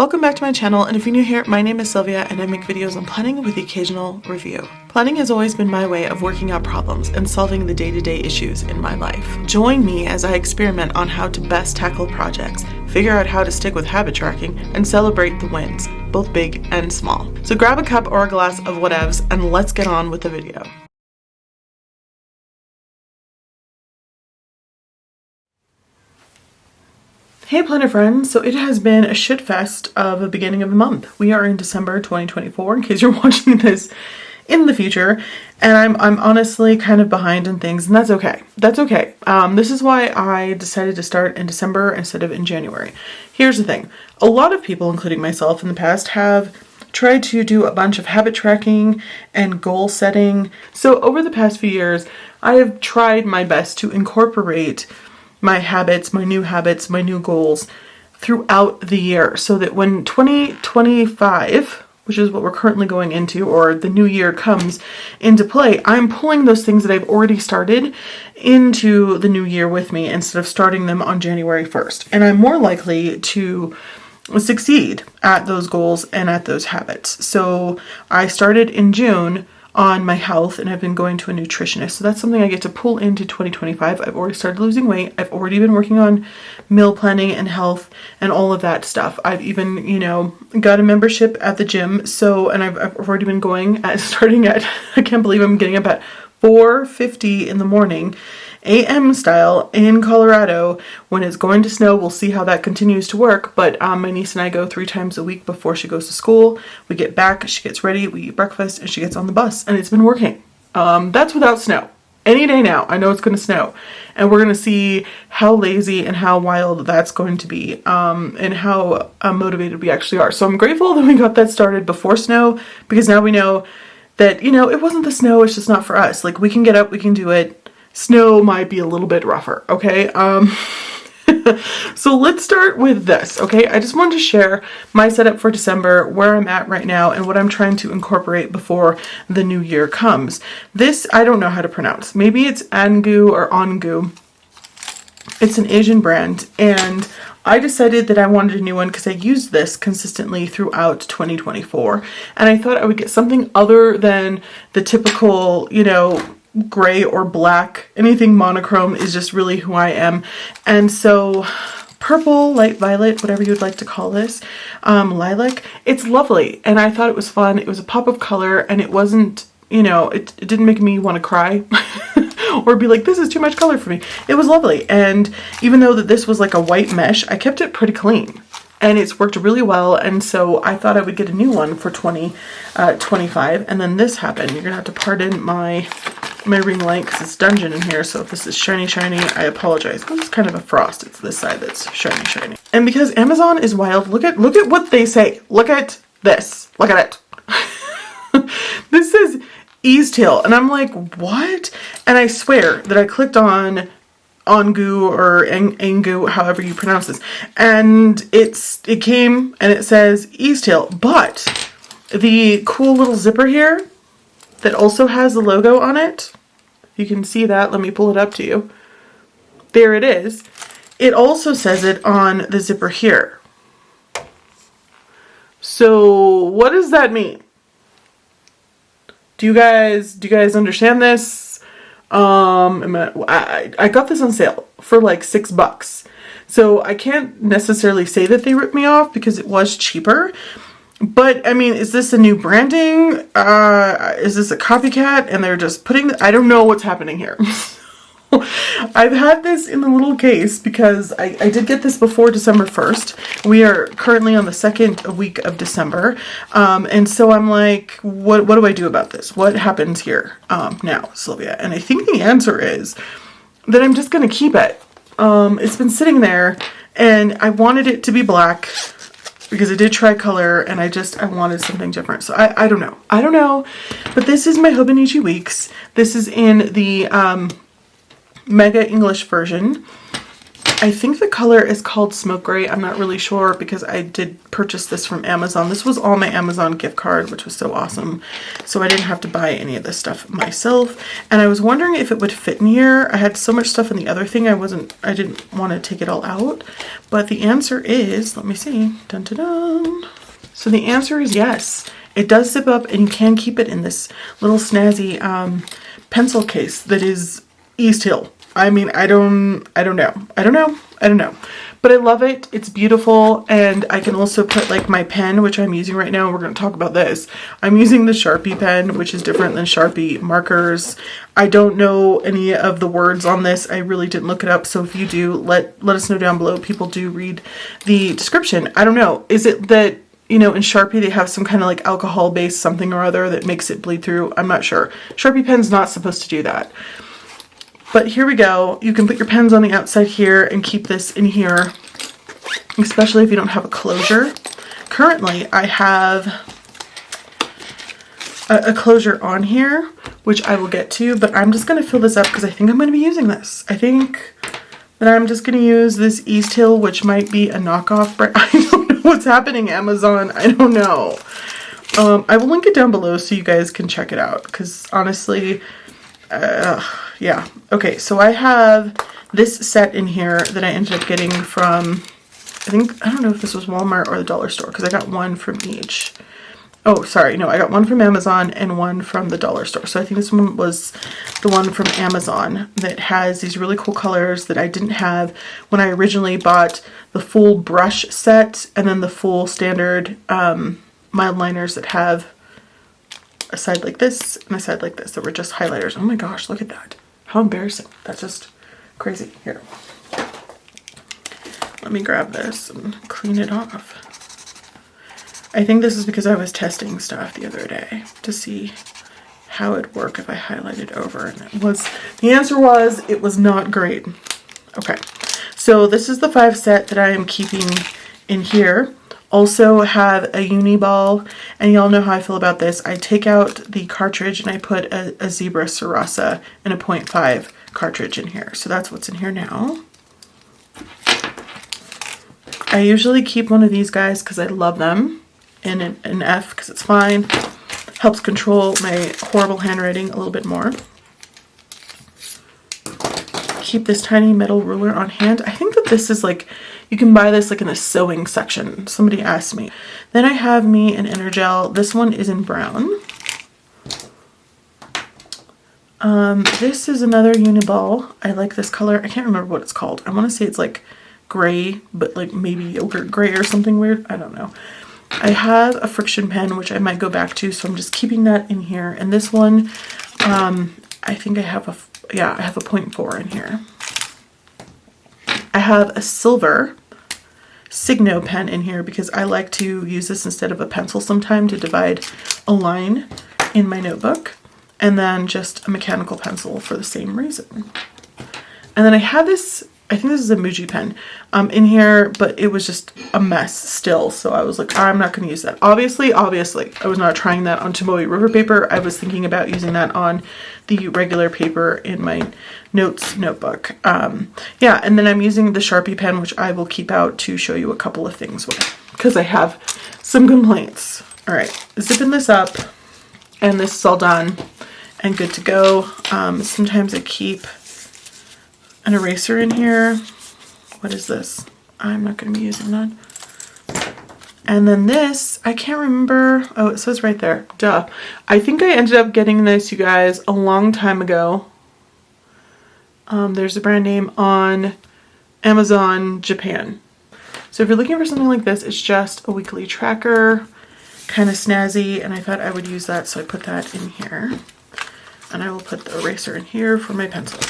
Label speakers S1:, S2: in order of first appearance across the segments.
S1: Welcome back to my channel, and if you're new here, my name is Sylvia and I make videos on planning with the occasional review. Planning has always been my way of working out problems and solving the day-to-day issues in my life. Join me as I experiment on how to best tackle projects, figure out how to stick with habit tracking, and celebrate the wins, both big and small. So grab a cup or a glass of whatevs and let's get on with the video. Hey planner friends, so it has been a shit fest of a beginning of the month. We are in December 2024 in case you're watching this in the future, and I'm honestly kind of behind in things, and that's okay. That's okay. This is why I decided to start in December instead of in January. Here's the thing. A lot of people, including myself in the past, have tried to do a bunch of habit tracking and goal setting. So over the past few years, I have tried my best to incorporate my habits, my new goals throughout the year so that when 2025, which is what we're currently going into, or the new year comes into play, I'm pulling those things that I've already started into the new year with me instead of starting them on January 1st. And I'm more likely to succeed at those goals and at those habits. So I started in June on my health and I've been going to a nutritionist. So that's something I get to pull into 2025. I've already started losing weight. I've already been working on meal planning and health and all of that stuff. I've even, got a membership at the gym. So, and I've already been going at starting at, I can't believe I'm getting up at 4:50 in the morning, AM style in Colorado when it's going to snow. We'll see how that continues to work, but my niece and I go 3 times a week before she goes to school. We get back, she gets ready, we eat breakfast, and she gets on the bus, and it's been working. That's without snow. Any day now, I know it's going to snow, and we're going to see how lazy and how wild that's going to be, and how motivated we actually are. So I'm grateful that we got that started before snow, because now we know that, it wasn't the snow, it's just not for us. Like, we can get up, we can do it. Snow might be a little bit rougher, okay? So let's start with this, okay? I just wanted to share my setup for December, where I'm at right now, and what I'm trying to incorporate before the new year comes. This, I don't know how to pronounce. Maybe it's Angu or Ongu. It's an Asian brand, and I decided that I wanted a new one because I used this consistently throughout 2024, and I thought I would get something other than the typical, gray or black. Anything monochrome is just really who I am. And so purple, light violet, whatever you would like to call this, lilac, it's lovely. And I thought it was fun. It was a pop of color, and it wasn't, it didn't make me want to cry or be like, this is too much color for me. It was lovely. And even though that this was like a white mesh, I kept it pretty clean. And it's worked really well, and so I thought I would get a new one for 2025, and then this happened. You're gonna have to pardon my ring light because it's dungeon in here, so if this is shiny, I apologize. This is kind of a frost. It's this side that's shiny. And because Amazon is wild, look at what they say. Look at this. Look at it. This says ease tail, and I'm like, what? And I swear that I clicked on Ongu or Angu, however you pronounce this, and it came and it says ease tail, but the cool little zipper here that also has the logo on it, you can see that. Let me pull it up to you. There it is. It also says it on the zipper here. So what does that mean? Do you guys understand this? I got this on sale for like $6. So I can't necessarily say that they ripped me off because it was cheaper. But I mean, is this a new branding? Is this a copycat and they're just putting I don't know what's happening here. I've had this in the little case because I did get this before December 1st. We are currently on the second week of December. And so I'm like, what do I do about this? What happens here now, Sylvia? And I think the answer is that I'm just going to keep it. It's been sitting there and I wanted it to be black because I did try color and I wanted something different. So I don't know. But this is my Hobonichi Weeks. This is in the Mega English version. I think the color is called Smoke Gray. I'm not really sure because I did purchase this from Amazon. This was all my Amazon gift card, which was so awesome. So I didn't have to buy any of this stuff myself. And I was wondering if it would fit in here. I had so much stuff in the other thing. I didn't want to take it all out. But the answer is, let me see. Dun dun dun. So the answer is yes. It does zip up and you can keep it in this little snazzy pencil case that is East Hill. I mean, I don't know. But I love it. It's beautiful. And I can also put like my pen, which I'm using right now. We're going to talk about this. I'm using the Sharpie pen, which is different than Sharpie markers. I don't know any of the words on this. I really didn't look it up. So if you do, let us know down below. People do read the description. I don't know. Is it that, you know, in Sharpie they have some kind of like alcohol based something or other that makes it bleed through? I'm not sure. Sharpie pen's not supposed to do that. But here we go. You can put your pens on the outside here and keep this in here, especially if you don't have a closure. Currently, I have a closure on here, which I will get to, but I'm just going to fill this up because I think I'm going to be using this. I think that I'm just going to use this East Hill, which might be a knockoff brand. I don't know what's happening, Amazon. I don't know. I will link it down below so you guys can check it out because honestly, yeah. Okay, so I have this set in here that I ended up getting from, I don't know if this was Walmart or the dollar store because I got one from each. Oh, sorry. No, I got one from Amazon and one from the dollar store. So I think this one was the one from Amazon that has these really cool colors that I didn't have when I originally bought the full brush set and then the full standard mild liners that have a side like this and a side like this that were just highlighters. Oh my gosh, look at that. How embarrassing. That's just crazy. Here. Let me grab this and clean it off. I think this is because I was testing stuff the other day to see how it'd work if I highlighted over, and the answer was it was not great. Okay, so this is the 5 set that I am keeping in here. Also have a uni ball, and y'all know how I feel about this. I take out the cartridge and I put a Zebra Sarasa and a 0.5 cartridge in here. So that's what's in here now. I usually keep one of these guys because I love them, and an F because it's fine. Helps control my horrible handwriting a little bit more. Keep this tiny metal ruler on hand. I think that this is like, you can buy this like in the sewing section. Somebody asked me. Then I have me an Energel. This one is in brown. This is another Uniball. I like this color. I can't remember what it's called. I want to say it's like gray, but like maybe yogurt gray or something weird. I don't know. I have a friction pen, which I might go back to, so I'm just keeping that in here. And this one, I think I have a 0.4 in here. I have a silver Signo pen in here because I like to use this instead of a pencil sometime to divide a line in my notebook, and then just a mechanical pencil for the same reason. And then I have this, I think this is a Muji pen in here, but it was just a mess still. So I was like, I'm not going to use that. Obviously, I was not trying that on Tomoe River paper. I was thinking about using that on the regular paper in my notes notebook. Yeah, and then I'm using the Sharpie pen, which I will keep out to show you a couple of things with, because I have some complaints. All right, zipping this up, and this is all done and good to go. Sometimes I keep an eraser in here. What is this? I'm not going to be using that. And then this, I can't remember. Oh, it says right there. Duh. I think I ended up getting this, you guys, a long time ago. There's a brand name on Amazon Japan. So if you're looking for something like this, it's just a weekly tracker, kind of snazzy, and I thought I would use that, so I put that in here. And I will put the eraser in here for my pencil.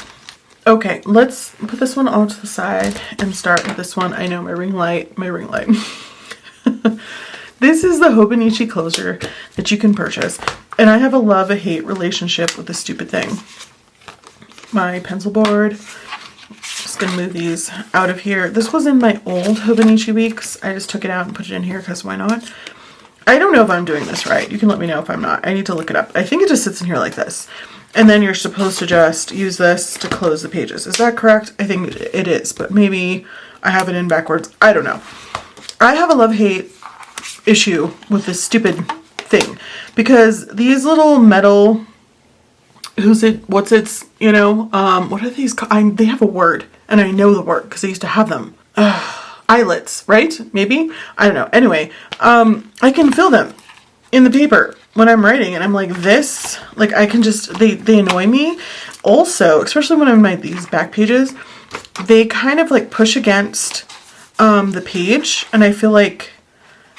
S1: Okay, let's put this one all to the side and start with this one. I know, my ring light. This is the Hobonichi closure that you can purchase. And I have a love-hate relationship with this stupid thing. My pencil board. Just gonna move these out of here. This was in my old Hobonichi weeks. I just took it out and put it in here because why not? I don't know if I'm doing this right. You can let me know if I'm not. I need to look it up. I think it just sits in here like this. And then you're supposed to just use this to close the pages. Is that correct? I think it is, but maybe I have it in backwards. I don't know. I have a love-hate issue with this stupid thing because these little metal, what are these called? They have a word, and I know the word because I used to have them. Eyelets, right? Maybe? I don't know. Anyway, I can feel them in the paper when I'm writing, and I'm like, this, like, I can just, they annoy me. Also, especially when I'm writing these back pages, they kind of like push against the page, and I feel like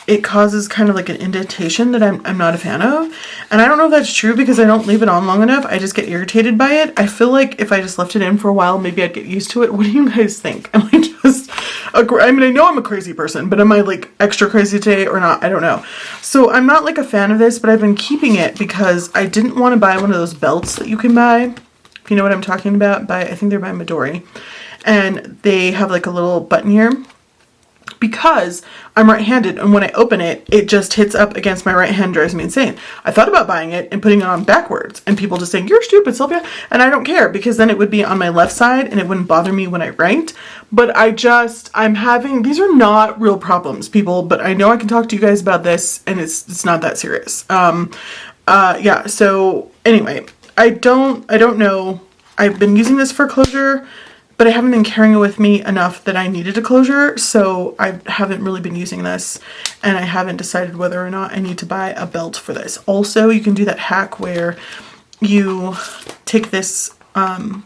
S1: it causes kind of like an indentation that I'm not a fan of. And I don't know if that's true because I don't leave it on long enough. I just get irritated by it. I feel like if I just left it in for a while, maybe I'd get used to it. What do you guys think? Am I just, I know I'm a crazy person, but am I like extra crazy today or not? I don't know. So I'm not like a fan of this, but I've been keeping it because I didn't want to buy one of those belts that you can buy. If you know what I'm talking about, I think they're by Midori. And they have like a little button here. Because I'm right-handed, and when I open it, it just hits up against my right hand, drives me insane. I thought about buying it and putting it on backwards, and people just saying, "You're stupid, Sylvia," and I don't care, because then it would be on my left side, and it wouldn't bother me when I write. But I'm having, these are not real problems, people, but I know I can talk to you guys about this, and it's not that serious. Yeah, so anyway, I don't know. I've been using this for closure, but I haven't been carrying it with me enough that I needed a closure, so I haven't really been using this, and I haven't decided whether or not I need to buy a belt for this. Also, you can do that hack where you take this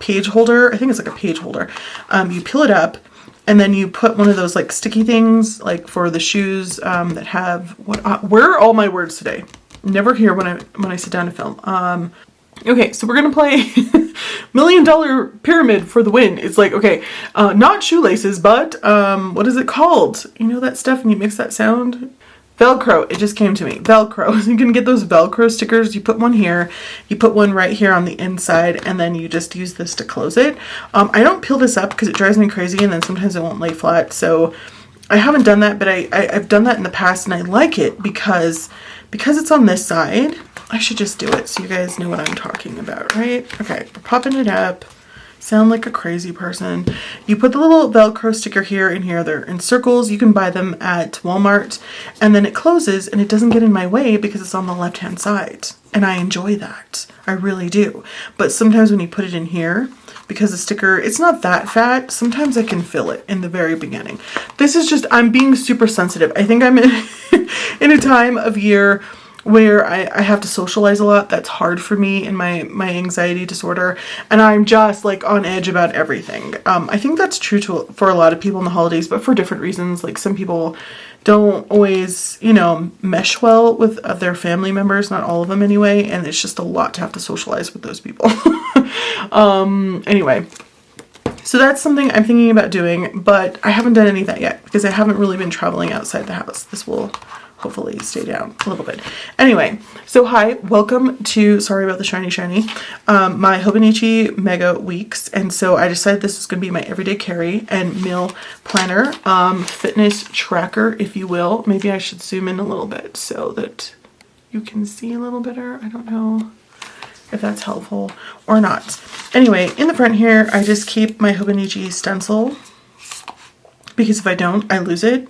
S1: page holder, I think it's like a page holder, you peel it up, and then you put one of those like sticky things, like for the shoes that have, where are all my words today? Never here when I sit down to film. Okay, so we're gonna play $1 Million Pyramid for the win. It's like, okay, not shoelaces, but what is it called? You know that stuff and you mix that sound? Velcro. It just came to me. Velcro. You can get those Velcro stickers. You put one here, you put one right here on the inside, and then you just use this to close it. I don't peel this up because it drives me crazy, and then sometimes it won't lay flat. So I haven't done that, but I've done that in the past, and I like it because it's on this side. I should just do it so you guys know what I'm talking about, right? Okay, we're popping it up. Sound like a crazy person. You put the little Velcro sticker here and here. They're in circles. You can buy them at Walmart. And then it closes and it doesn't get in my way because it's on the left-hand side. And I enjoy that. I really do. But sometimes when you put it in here, because the sticker, it's not that fat, sometimes I can feel it in the very beginning. This is just, I'm being super sensitive. I think I'm in a time of year where I have to socialize a lot. That's hard for me in my anxiety disorder, and I'm just like on edge about everything. I think that's true for a lot of people in the holidays, but for different reasons. Like some people don't always, mesh well with their family members, not all of them anyway, and it's just a lot to have to socialize with those people. Anyway, so that's something I'm thinking about doing, but I haven't done any of that yet because I haven't really been traveling outside the house. This will hopefully stay down a little bit. Anyway, so hi, welcome to, sorry about the shiny, my Hobonichi Mega weeks. And so I decided this was going to be my everyday carry and meal planner, fitness tracker, if you will. Maybe I should zoom in a little bit so that you can see a little better. I don't know if that's helpful or not. Anyway, in the front here, I just keep my Hobonichi stencil because if I don't, I lose it.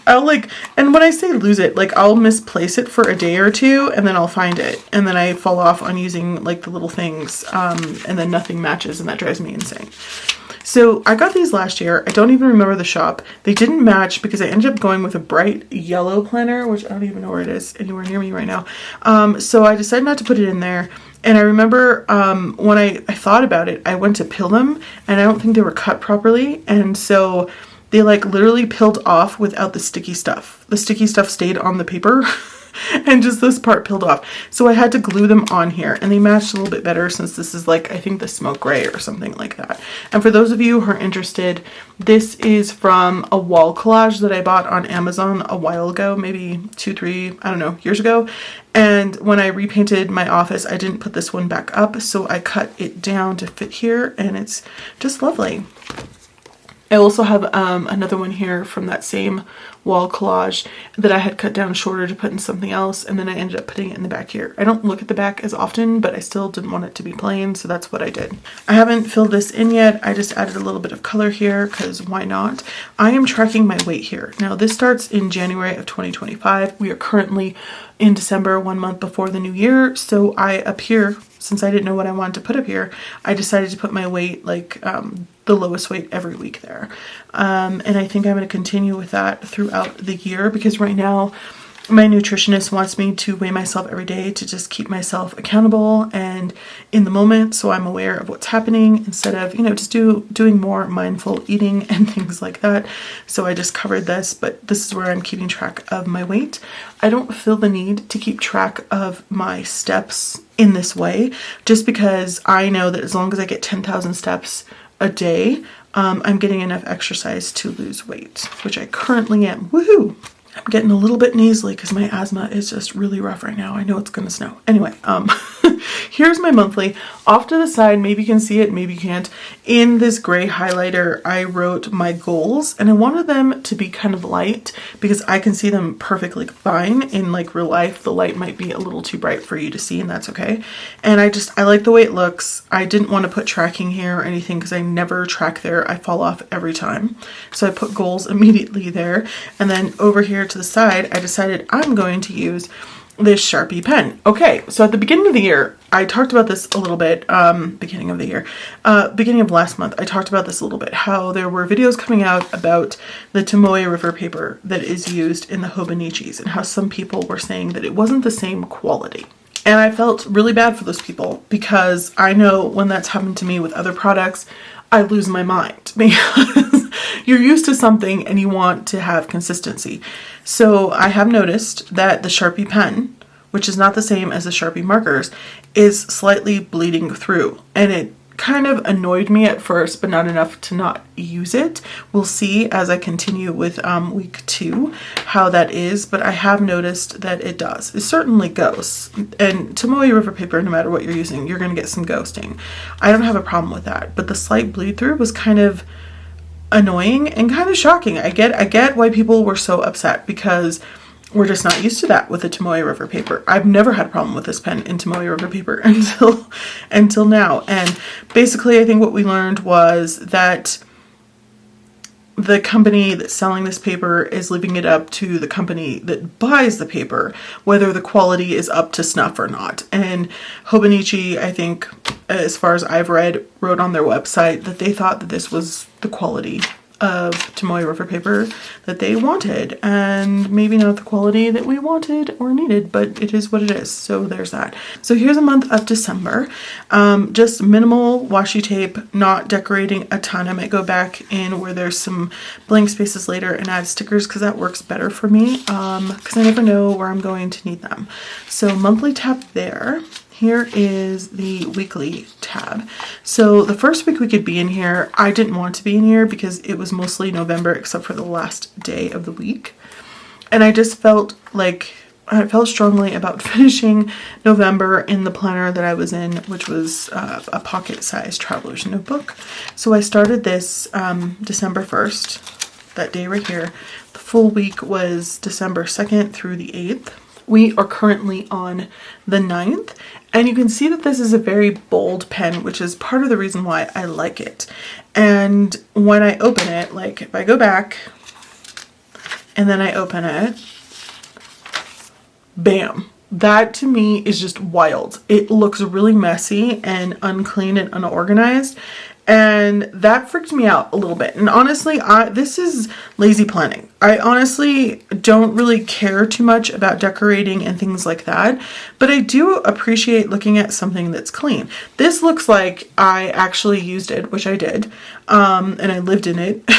S1: And when I say lose it, like I'll misplace it for a day or two and then I'll find it. And then I fall off on using like the little things and then nothing matches and that drives me insane. So I got these last year. I don't even remember the shop. They didn't match because I ended up going with a bright yellow planner, which I don't even know where it is anywhere near me right now. So I decided not to put it in there. And I remember when I thought about it, I went to peel them and I don't think they were cut properly. And so they like literally peeled off without the sticky stuff. The sticky stuff stayed on the paper and just this part peeled off. So I had to glue them on here and they matched a little bit better since this is like, I think the smoke gray or something like that. And for those of you who are interested, this is from a wall collage that I bought on Amazon a while ago, maybe 2-3, I don't know, years ago. And when I repainted my office, I didn't put this one back up. So I cut it down to fit here and it's just lovely. I also have another one here from that same wall collage that I had cut down shorter to put in something else, and then I ended up putting it in the back here. I don't look at the back as often, but I still didn't want it to be plain, so that's what I did. I haven't filled this in yet. I just added a little bit of color here because why not? I am tracking my weight here. Now this starts in January of 2025. We are currently in December, 1 month before the new year, so up here, since I didn't know what I wanted to put up here, I decided to put my weight like the lowest weight every week there. And I think I'm going to continue with that throughout the year, because right now my nutritionist wants me to weigh myself every day to just keep myself accountable and in the moment, so I'm aware of what's happening instead of, you know, just doing more mindful eating and things like that. So I just covered this, but this is where I'm keeping track of my weight. I don't feel the need to keep track of my steps in this way, just because I know that as long as I get 10,000 steps a day, I'm getting enough exercise to lose weight, which I currently am. Woohoo! I'm getting a little bit nasally because my asthma is just really rough right now. I know it's gonna snow. Anyway, here's my monthly. Off to the side, maybe you can see it, maybe you can't. In this gray highlighter, I wrote my goals, and I wanted them to be kind of light because I can see them perfectly fine. In like real life, the light might be a little too bright for you to see, and that's okay. And I like the way it looks. I didn't want to put tracking here or anything because I never track there. I fall off every time. So I put goals immediately there. And then over here to the side, I decided I'm going to use this Sharpie pen. Okay, so at the beginning of the year, I talked about this a little bit, beginning of last month, I talked about this a little bit, how there were videos coming out about the Tomoe River paper that is used in the Hobonichis, and how some people were saying that it wasn't the same quality. And I felt really bad for those people, because I know when that's happened to me with other products, I lose my mind, because you're used to something and you want to have consistency. So I have noticed that the Sharpie pen, which is not the same as the Sharpie markers, is slightly bleeding through, and it kind of annoyed me at first, but not enough to not use it. We'll see as I continue with week 2 how that is, but I have noticed that it does. It certainly goes. And Tomoe River paper, no matter what you're using, you're going to get some ghosting. I don't have a problem with that, but the slight bleed through was kind of annoying and kind of shocking. I get why people were so upset, because we're just not used to that with the Tomoe River paper. I've never had a problem with this pen in Tomoe River paper until now. And basically, I think what we learned was that the company that's selling this paper is leaving it up to the company that buys the paper, whether the quality is up to snuff or not. And Hobonichi, I think, as far as I've read, wrote on their website that they thought that this was the quality of Tomoe River paper that they wanted, and maybe not the quality that we wanted or needed, but it is what it is. So there's that. So here's a month of December. Just minimal washi tape, not decorating a ton. I might go back in where there's some blank spaces later and add stickers, because that works better for me, because I never know where I'm going to need them. So monthly tab there. Here is the weekly tab. So the first week we could be in here, I didn't want to be in here because it was mostly November except for the last day of the week. And I just felt strongly about finishing November in the planner that I was in, which was a pocket-sized traveler's notebook. So I started this December 1st, that day right here. The full week was December 2nd through the 8th. We are currently on the 9th, and you can see that this is a very bold pen, which is part of the reason why I like it. And when I open it, like if I go back and then I open it, bam. That to me is just wild. It looks really messy and unclean and unorganized. And that freaked me out a little bit. And honestly, this is lazy planning. I honestly don't really care too much about decorating and things like that. But I do appreciate looking at something that's clean. This looks like I actually used it, which I did. And I lived in it.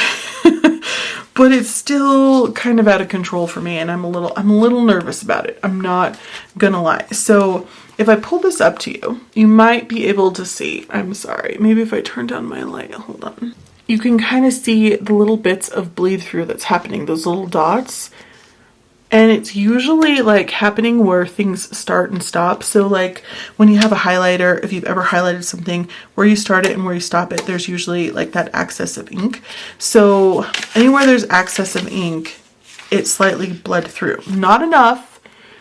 S1: But it's still kind of out of control for me, and I'm a little nervous about it. I'm not gonna lie. So if I pull this up to you, you might be able to see. I'm sorry. Maybe if I turn down my light, hold on. You can kind of see the little bits of bleed through that's happening, those little dots. And it's usually like happening where things start and stop. So like when you have a highlighter, if you've ever highlighted something, where you start it and where you stop it, there's usually like that excess of ink. So anywhere there's excess of ink, it's slightly bled through. Not enough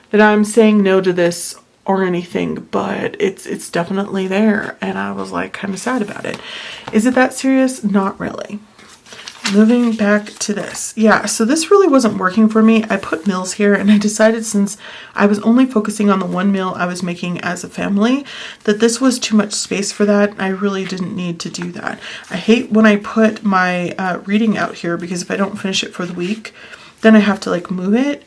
S1: that I'm saying no to this or anything, but it's definitely there. And I was like kind of sad about it. Is it that serious? Not really. Moving back to this. Yeah, so this really wasn't working for me. I put mills here and I decided, since I was only focusing on the one mill I was making as a family, that this was too much space for that. I really didn't need to do that. I hate when I put my reading out here, because if I don't finish it for the week, then I have to like move it.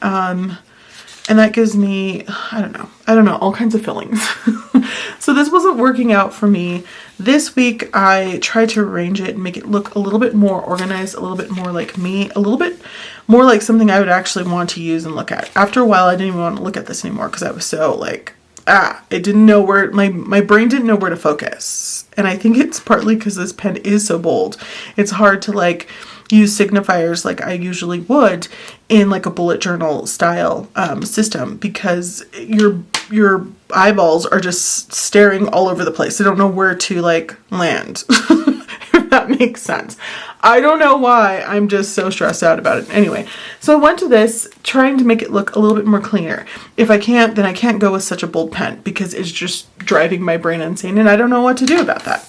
S1: And that gives me, I don't know, all kinds of feelings. So this wasn't working out for me. This week, I tried to arrange it and make it look a little bit more organized, a little bit more like me, a little bit more like something I would actually want to use and look at. After a while, I didn't even want to look at this anymore because I was so like, it didn't know where, my brain didn't know where to focus. And I think it's partly because this pen is so bold. It's hard to like use signifiers like I usually would in like a bullet journal style system, because your eyeballs are just staring all over the place. They don't know where to like land. If that makes sense. I don't know why. I'm just so stressed out about it. Anyway, so I went to this trying to make it look a little bit more cleaner. If I can't, then I can't go with such a bold pen because it's just driving my brain insane and I don't know what to do about that.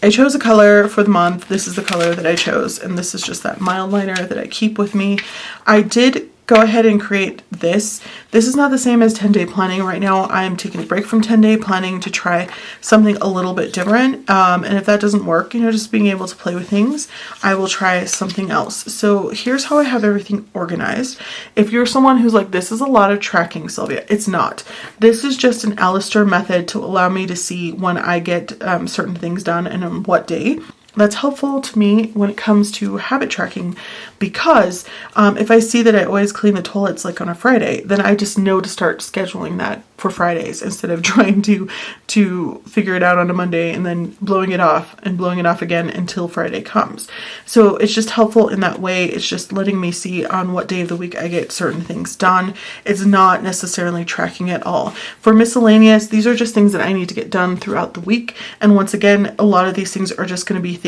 S1: I chose a color for the month. This is the color that I chose, and this is just that mild liner that I keep with me. I did go ahead and create this. This is not the same as 10-day planning. Right now I'm taking a break from 10-day planning to try something a little bit different. And if that doesn't work, just being able to play with things, I will try something else. So here's how I have everything organized. If you're someone who's like, this is a lot of tracking, Sylvia, it's not. This is just an Alistair method to allow me to see when I get certain things done and on what day. That's helpful to me when it comes to habit tracking, because if I see that I always clean the toilets like on a Friday, then I just know to start scheduling that for Fridays instead of trying to figure it out on a Monday and then blowing it off again until Friday comes. So it's just helpful in that way. It's just letting me see on what day of the week I get certain things done. It's not necessarily tracking at all. For miscellaneous, these are just things that I need to get done throughout the week. And once again, a lot of these things are just going to be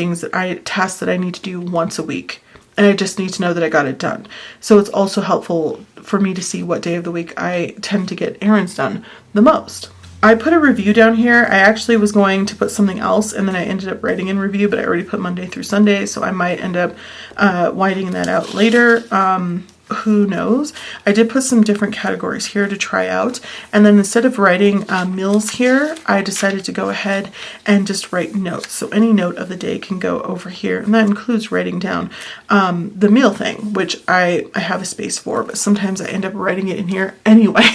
S1: tasks that I need to do once a week. And I just need to know that I got it done. So it's also helpful for me to see what day of the week I tend to get errands done the most. I put a review down here. I actually was going to put something else and then I ended up writing in review, but I already put Monday through Sunday, so I might end up widening that out later. Who knows? I did put some different categories here to try out, and then instead of writing mills here, I decided to go ahead and just write notes. So any note of the day can go over here, and that includes writing down the meal thing, which I have a space for, but sometimes I end up writing it in here anyway.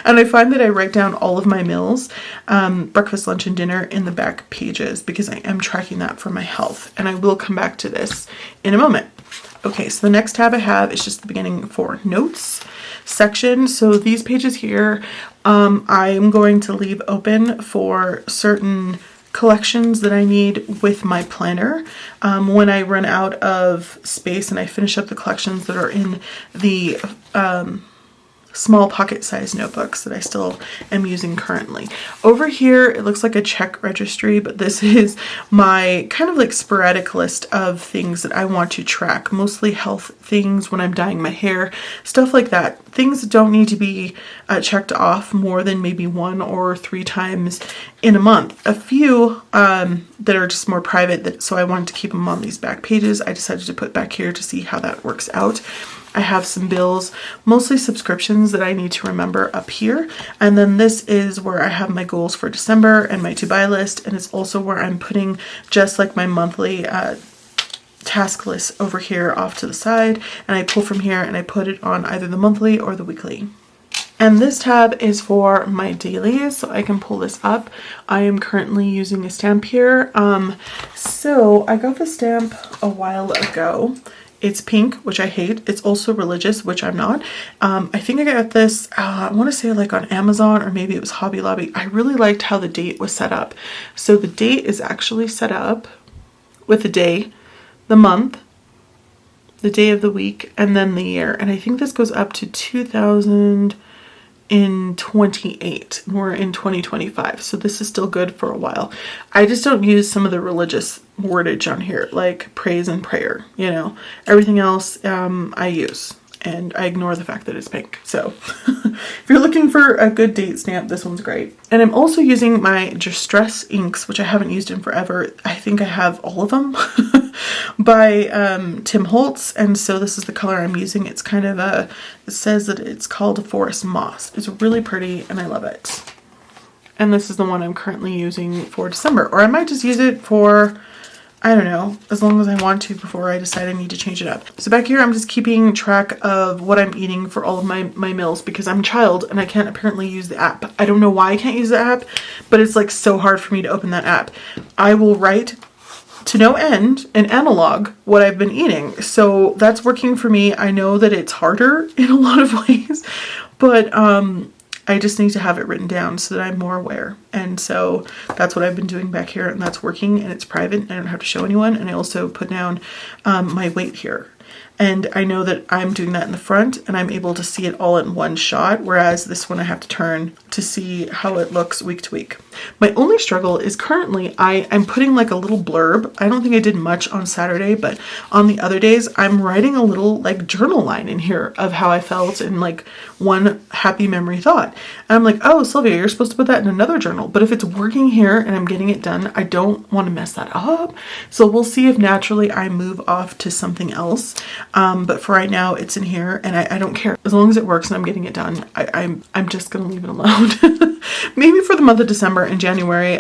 S1: And I find that I write down all of my meals, breakfast, lunch, and dinner in the back pages, because I am tracking that for my health, and I will come back to this in a moment. Okay, so the next tab I have is just the beginning for notes section. So these pages here, I'm going to leave open for certain collections that I need with my planner. When I run out of space and I finish up the collections that are in the small pocket-sized notebooks that I still am using currently. Over here, it looks like a check registry, but this is my kind of like sporadic list of things that I want to track, mostly health things, when I'm dyeing my hair, stuff like that. Things that don't need to be checked off more than maybe 1 or 3 times in a month. A few that are just more private, so I wanted to keep them on these back pages. I decided to put back here to see how that works out. I have some bills, mostly subscriptions that I need to remember up here. And then this is where I have my goals for December and my to-buy list. And it's also where I'm putting just like my monthly task list over here off to the side. And I pull from here and I put it on either the monthly or the weekly. And this tab is for my dailies, so I can pull this up. I am currently using a stamp here. So I got the stamp a while ago. It's pink, which I hate. It's also religious, which I'm not. I think I got this, I want to say like on Amazon, or maybe it was Hobby Lobby. I really liked how the date was set up. So the date is actually set up with the day, the month, the day of the week, and then the year. And I think this goes up to 2028. We're in 2025, so this is still good for a while. I just don't use some of the religious wordage on here, like praise and prayer, you know. Everything else I use, and I ignore the fact that it's pink. So if you're looking for a good date stamp, this one's great. And I'm also using my Distress inks, which I haven't used in forever. I think I have all of them by Tim Holtz. And so this is the color I'm using. It's kind of it says that it's called Forest Moss. It's really pretty and I love it. And this is the one I'm currently using for December. Or I might just use it for, I don't know, as long as I want to before I decide I need to change it up. So back here, I'm just keeping track of what I'm eating for all of my meals because I'm a child and I can't apparently use the app. I don't know why I can't use the app, but it's like so hard for me to open that app. I will write to no end in analog what I've been eating. So that's working for me. I know that it's harder in a lot of ways, but I just need to have it written down so that I'm more aware. And so that's what I've been doing back here, and that's working, and it's private. I don't have to show anyone. And I also put down my weight here. And I know that I'm doing that in the front and I'm able to see it all in one shot, whereas this one I have to turn to see how it looks week to week. My only struggle is currently I'm putting like a little blurb. I don't think I did much on Saturday, but on the other days I'm writing a little like journal line in here of how I felt and like one happy memory thought. And I'm like, oh, Sylvia, you're supposed to put that in another journal. But if it's working here and I'm getting it done, I don't want to mess that up. So we'll see if naturally I move off to something else. But for right now, it's in here and I don't care. As long as it works and I'm getting it done, I'm just going to leave it alone. Maybe for the month of December and January,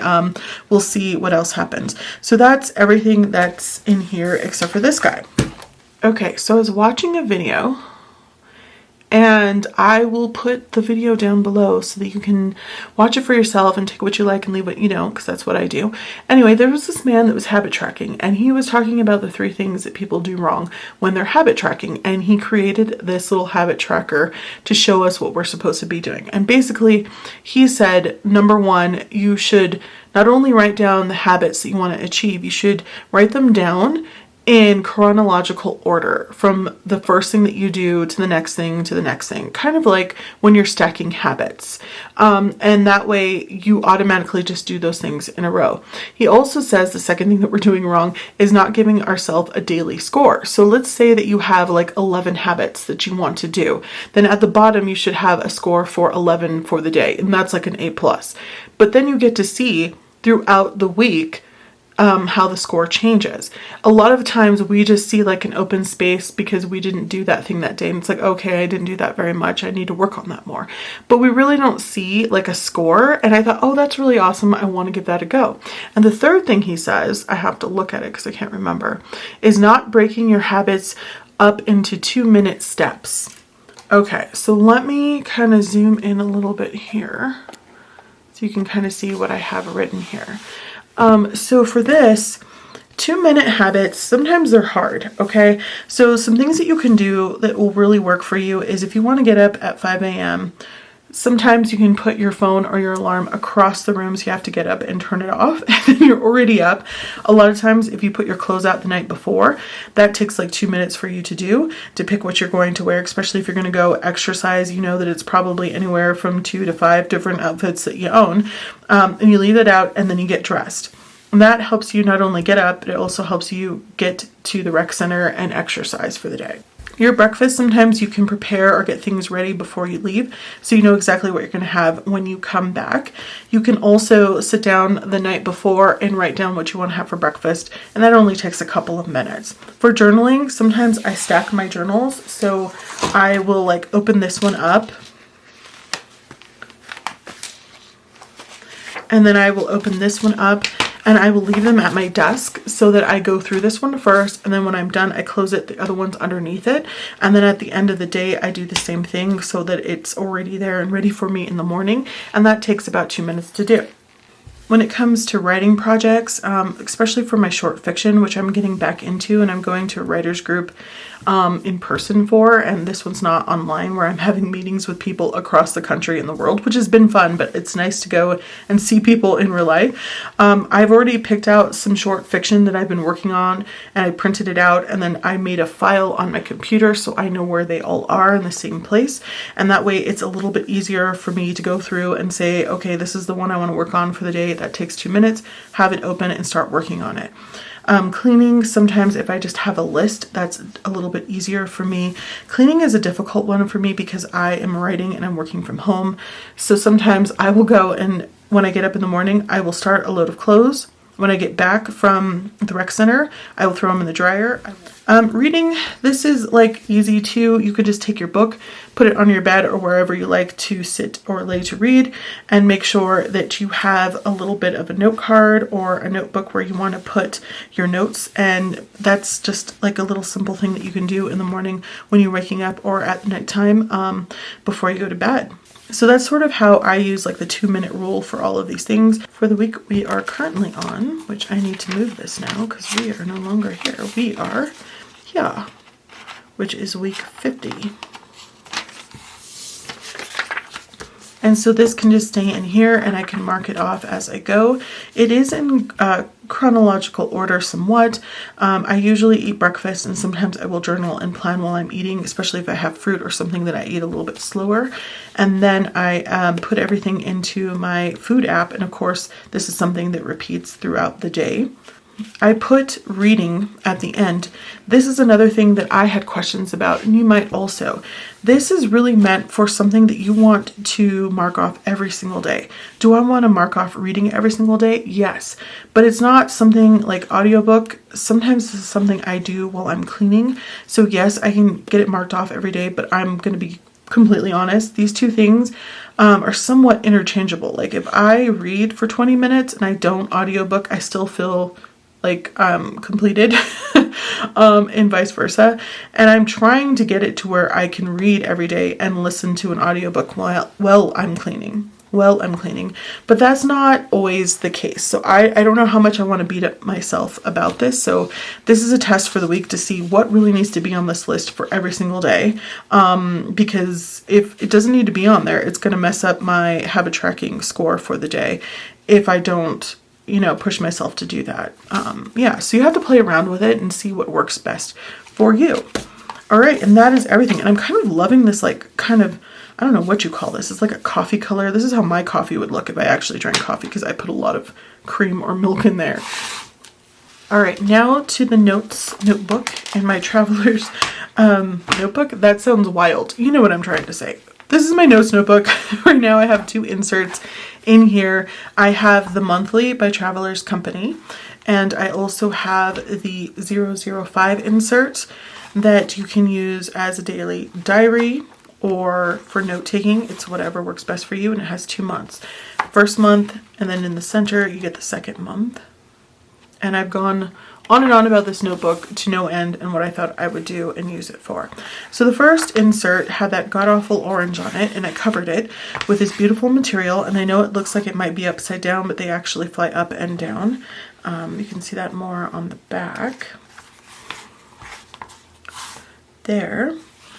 S1: we'll see what else happens. So that's everything that's in here except for this guy. Okay, so I was watching a video, and I will put the video down below so that you can watch it for yourself and take what you like and leave what you don't, because that's what I do. Anyway, there was this man that was habit tracking, and he was talking about the 3 things that people do wrong when they're habit tracking, and he created this little habit tracker to show us what we're supposed to be doing. And basically, he said, number 1, you should not only write down the habits that you want to achieve, you should write them down in chronological order from the first thing that you do to the next thing to the next thing, kind of like when you're stacking habits. And that way you automatically just do those things in a row. He also says the second thing that we're doing wrong is not giving ourselves a daily score. So let's say that you have like 11 habits that you want to do. Then at the bottom, you should have a score for 11 for the day. And that's like an A+. But then you get to see throughout the week how the score changes. A lot of times we just see like an open space because we didn't do that thing that day, and it's like, okay, I didn't do that very much, I need to work on that more. But we really don't see like a score, and I thought, oh, that's really awesome, I want to give that a go. And the third thing he says, I have to look at it because I can't remember, is not breaking your habits up into 2-minute steps. Okay, so let me kind of zoom in a little bit here so you can kind of see what I have written here. So for this, 2-minute habits, sometimes they're hard, okay? So some things that you can do that will really work for you is if you want to get up at 5 a.m., sometimes you can put your phone or your alarm across the room so you have to get up and turn it off and then you're already up. A lot of times if you put your clothes out the night before, that takes like 2 minutes for you to do, to pick what you're going to wear, especially if you're going to go exercise. You know that it's probably anywhere from 2 to 5 different outfits that you own, and you leave it out and then you get dressed. And that helps you not only get up, but it also helps you get to the rec center and exercise for the day. Your breakfast, sometimes you can prepare or get things ready before you leave, so you know exactly what you're going to have when you come back. You can also sit down the night before and write down what you want to have for breakfast, and that only takes a couple of minutes. For journaling, sometimes I stack my journals, so I will like open this one up, and then I will open this one up, and I will leave them at my desk so that I go through this one first, and then when I'm done, I close it, the other one's underneath it, and then at the end of the day, I do the same thing so that it's already there and ready for me in the morning, and that takes about 2 minutes to do. When it comes to writing projects, especially for my short fiction, which I'm getting back into, and I'm going to a writer's group in person for, and this one's not online, where I'm having meetings with people across the country and the world, which has been fun, but it's nice to go and see people in real life. I've already picked out some short fiction that I've been working on, and I printed it out, and then I made a file on my computer so I know where they all are in the same place, and that way it's a little bit easier for me to go through and say, okay, this is the one I want to work on for the day. That takes 2 minutes, have it open and start working on it. Cleaning, sometimes if I just have a list, that's a little bit easier for me. Cleaning is a difficult one for me because I am writing and I'm working from home. So sometimes I will go, and when I get up in the morning, I will start a load of clothes. When I get back from the rec center, I will throw them in the dryer. Reading, this is like easy too. You could just take your book, put it on your bed or wherever you like to sit or lay to read, and make sure that you have a little bit of a note card or a notebook where you want to put your notes. And that's just like a little simple thing that you can do in the morning when you're waking up or at nighttime before you go to bed. So that's sort of how I use like the 2-minute rule for all of these things. For the week we are currently on, which I need to move this now because we are no longer here. We are, yeah, which is week 50. And so this can just stay in here and I can mark it off as I go. It is in chronological order somewhat. I usually eat breakfast, and sometimes I will journal and plan while I'm eating, especially if I have fruit or something that I eat a little bit slower. And then I put everything into my food app, and of course this is something that repeats throughout the day. I put reading at the end. This is another thing that I had questions about, and you might also. This is really meant for something that you want to mark off every single day. Do I want to mark off reading every single day? Yes, but it's not something like audiobook. Sometimes this is something I do while I'm cleaning. So yes, I can get it marked off every day, but I'm going to be completely honest. These two things are somewhat interchangeable. Like if I read for 20 minutes and I don't audiobook, I still feel like completed and vice versa. And I'm trying to get it to where I can read every day and listen to an audiobook while I'm cleaning. But that's not always the case. So I don't know how much I want to beat up myself about this. So this is a test for the week to see what really needs to be on this list for every single day. Because if it doesn't need to be on there, it's going to mess up my habit tracking score for the day if I don't push myself to do that. Yeah, so you have to play around with it and see what works best for you. All right, and that is everything. And I'm kind of loving this, like, kind of, I don't know what you call this. It's like a coffee color. This is how my coffee would look if I actually drank coffee, because I put a lot of cream or milk in there. All right, now to the notebook and my traveler's notebook. That sounds wild. You know what I'm trying to say. This is my notes notebook. Right now I have 2 inserts in here. I have the monthly by Travelers Company, and I also have the 005 insert that you can use as a daily diary or for note taking. It's whatever works best for you, and it has 2 months. First month, and then in the center you get the second month. And I've gone on and on about this notebook to no end and what I thought I would do and use it for. So the first insert had that god-awful orange on it, and I covered it with this beautiful material, and I know it looks like it might be upside down, but they actually fly up and down. You can see that more on the back. There.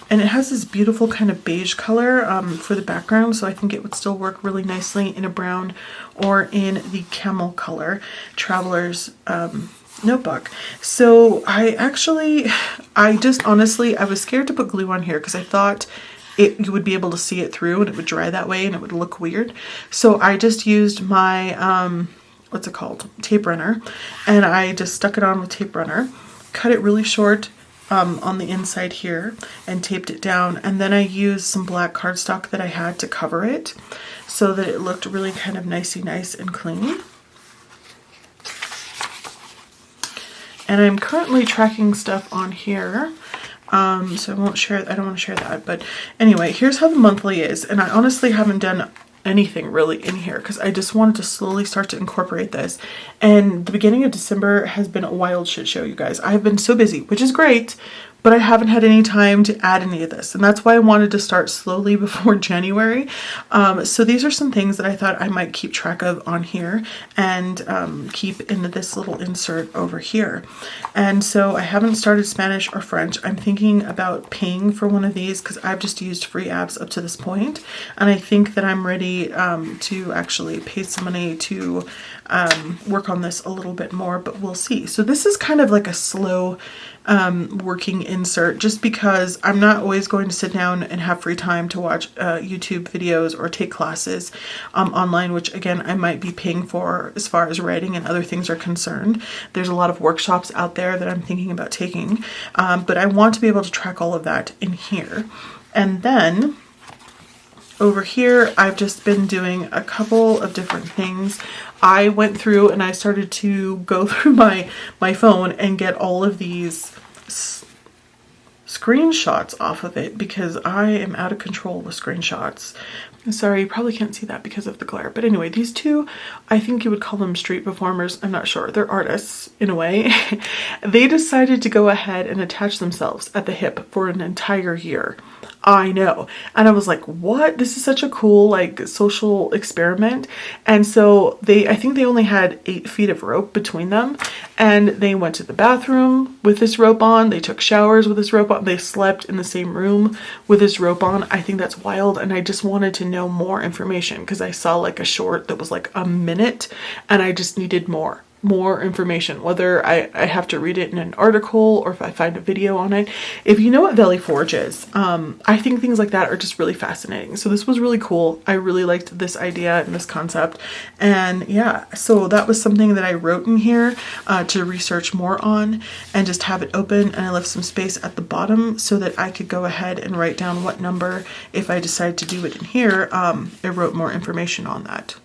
S1: And it has this beautiful kind of beige color for the background, so I think it would still work really nicely in a brown or in the camel color Traveler's notebook. So I was scared to put glue on here because I thought you would be able to see it through and it would dry that way and it would look weird. So I just used my what's it called, tape runner, and I just stuck it on with tape runner, cut it really short on the inside here and taped it down, and then I used some black cardstock that I had to cover it so that it looked really kind of nice and clean. And I'm currently tracking stuff on here, so I don't want to share that, but anyway, here's how the monthly is. And I honestly haven't done anything really in here because I just wanted to slowly start to incorporate this. And the beginning of December has been a wild shit show, you guys. I've been so busy, which is great, but I haven't had any time to add any of this. And that's why I wanted to start slowly before January. So these are some things that I thought I might keep track of on here and keep in this little insert over here. And so I haven't started Spanish or French. I'm thinking about paying for one of these because I've just used free apps up to this point. And I think that I'm ready to actually pay some money to work on this a little bit more, but we'll see. So this is kind of like a slow working insert, just because I'm not always going to sit down and have free time to watch YouTube videos or take classes online, which again I might be paying for as far as writing and other things are concerned. There's a lot of workshops out there that I'm thinking about taking, but I want to be able to track all of that in here. And then over here, I've just been doing a couple of different things. I went through and I started to go through my phone and get all of these screenshots off of it because I am out of control with screenshots. Sorry, you probably can't see that because of the glare. But anyway, these two, I think you would call them street performers. I'm not sure. They're artists in a way. They decided to go ahead and attach themselves at the hip for an entire year. I know. And I was like, what? This is such a cool like social experiment. And so I think they only had 8 feet of rope between them, and they went to the bathroom with this rope on. They took showers with this rope on. They slept in the same room with this rope on. I think that's wild. And I just wanted to know more information because I saw like a short that was like a minute and I just needed more information, whether I have to read it in an article or if I find a video on it. If you know what Valley Forge is, I think things like that are just really fascinating. So this was really cool. I really liked this idea and this concept. And yeah, so that was something that I wrote in here to research more on and just have it open. And I left some space at the bottom so that I could go ahead and write down what number if I decide to do it in here. I wrote more information on that.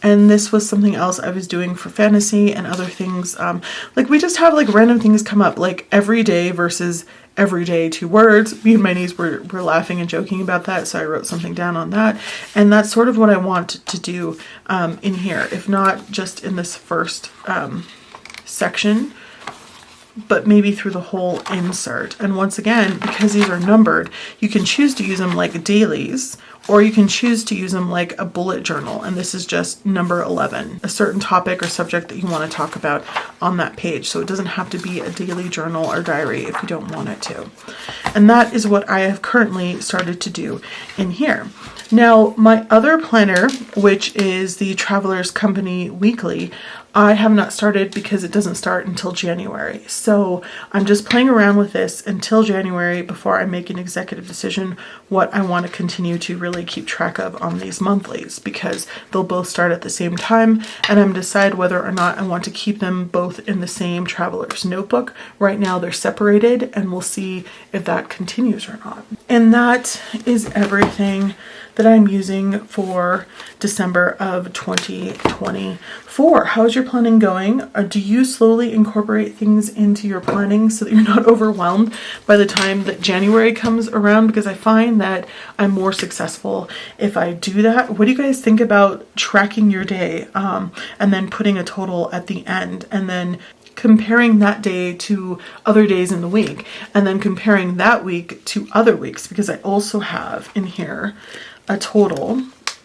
S1: And this was something else I was doing for fantasy and other things. Like we just have like random things come up, like every day versus every day 2 words. Me and my niece were laughing and joking about that. So I wrote something down on that. And that's sort of what I want to do in here, if not just in this first section, but maybe through the whole insert. And once again, because these are numbered, you can choose to use them like dailies, or you can choose to use them like a bullet journal. And this is just number 11, a certain topic or subject that you want to talk about on that page. So it doesn't have to be a daily journal or diary if you don't want it to. And that is what I have currently started to do in here. Now, my other planner, which is the Travelers Company Weekly, I have not started because it doesn't start until January. So I'm just playing around with this until January before I make an executive decision what I want to continue to really keep track of on these monthlies, because they'll both start at the same time, and I'm decide whether or not I want to keep them both in the same Traveler's Notebook. Right now they're separated, and we'll see if that continues or not. And that is everything that I'm using for December of 2024. How's your planning going? Do you slowly incorporate things into your planning so that you're not overwhelmed by the time that January comes around? Because I find that I'm more successful if I do that. What do you guys think about tracking your day and then putting a total at the end, and then comparing that day to other days in the week, and then comparing that week to other weeks? Because I also have in here a total.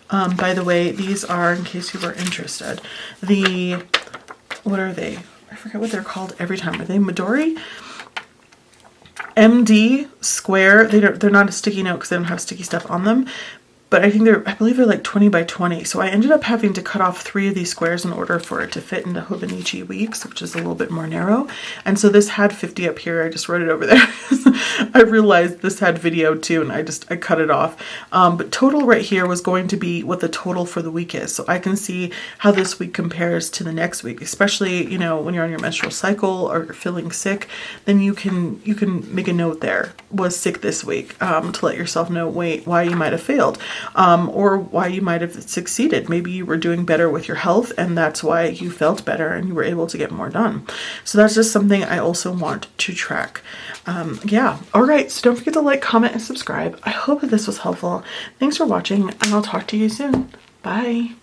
S1: By the way, these are, in case you were interested, what are they? I forget what they're called every time. Are they Midori? MD square. They're not a sticky note because they don't have sticky stuff on them. But I believe they're like 20 by 20. So I ended up having to cut off 3 of these squares in order for it to fit into Hobonichi weeks, which is a little bit more narrow. And so this had 50 up here. I just wrote it over there. I realized this had video too, and I cut it off. But total right here was going to be what the total for the week is. So I can see how this week compares to the next week, especially, you know, when you're on your menstrual cycle or you're feeling sick, then you can make a note there, was sick this week, to let yourself know why you might have failed. Or why you might have succeeded. Maybe you were doing better with your health, and that's why you felt better and you were able to get more done. So that's just something I also want to track. Yeah. All right. So don't forget to like, comment, and subscribe. I hope that this was helpful. Thanks for watching, and I'll talk to you soon. Bye.